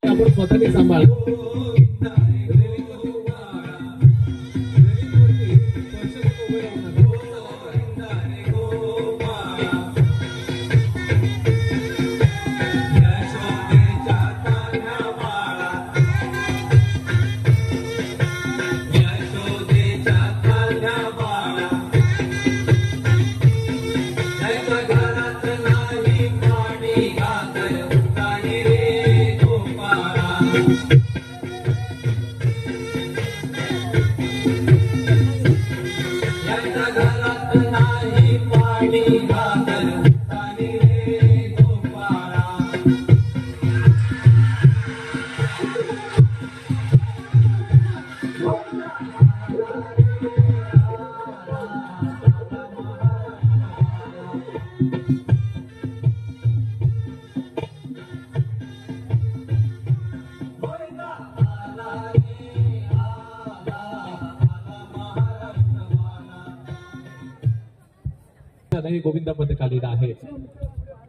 आपण स्वतःने सांभाळ गोविंदा पदक आलेला आहे.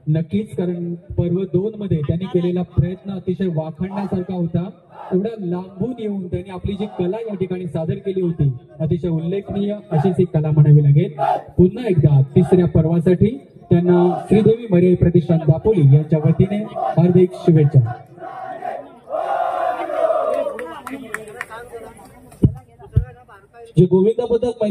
नक्कीच, कारण पर्व 2 मध्ये त्यांनी केलेला प्रयत्न अतिशय वाखाणण्यासारखा होता. एवढा लांबून येऊन त्यांनी आपली जी कला या ठिकाणी सादर केली होती, अतिशय उल्लेखनीय अशीच ही कला म्हणावी लागेल. पुन्हा एकदा तिसऱ्या पर्वासाठी त्यांना श्रीदेवी मर्याई प्रतिष्ठान दापोली यांच्या वतीने हार्दिक शुभेच्छा. जे गोविंदा पदक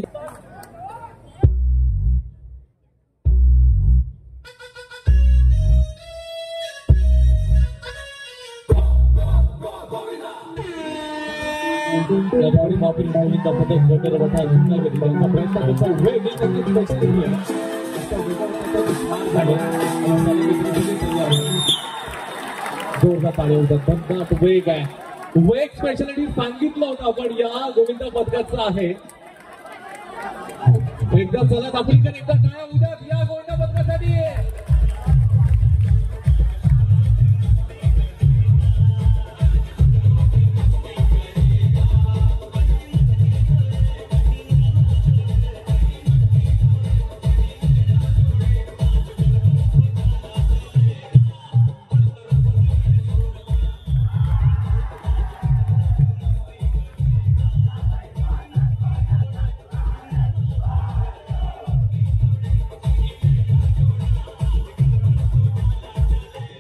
गोविंदा पदक वगैरे बघा जोरदार ताळी होतात. वेग आहे, वेग स्पेशालिटी सांगितलं होतं आपण या गोविंदा पदकाचं आहे. एकदा चला दापोलीकर, एकदा काय उद्या या गोविंदा पदकासाठी.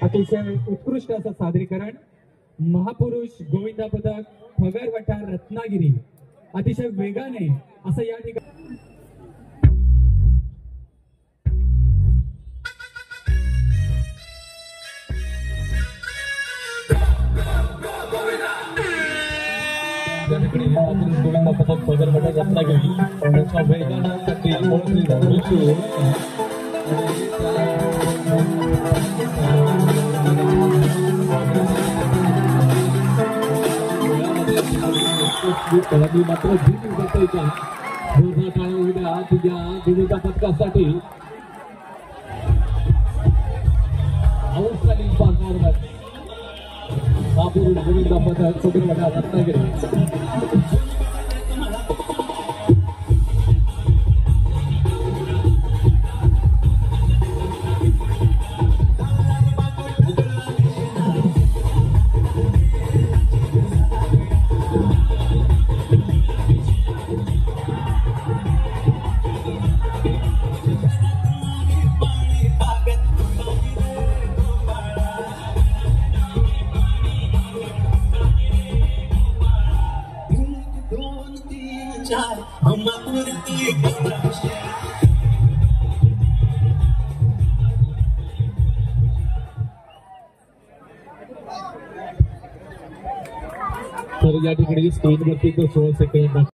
अतिशय उत्कृष्ट असं सादरीकरण. महापुरुष गोविंदा पदक पगार वठार रत्नागिरी अतिशय वेगाने असं या ठिकाणी. गोविंदा पदक पगार वठार रत्नागिरी त्याच्या वेगासाठी ओळखली जाते. मात्र जोरदार टाळ्या उद्या तुझ्या गोविंदा पदकासाठी. अवस्थालीन पाहणार महापुरुष गोविंदा पदक पगार वठार रत्नागिरी. तर या ठिकाणी स्क्रीनवरती 16 सेकंड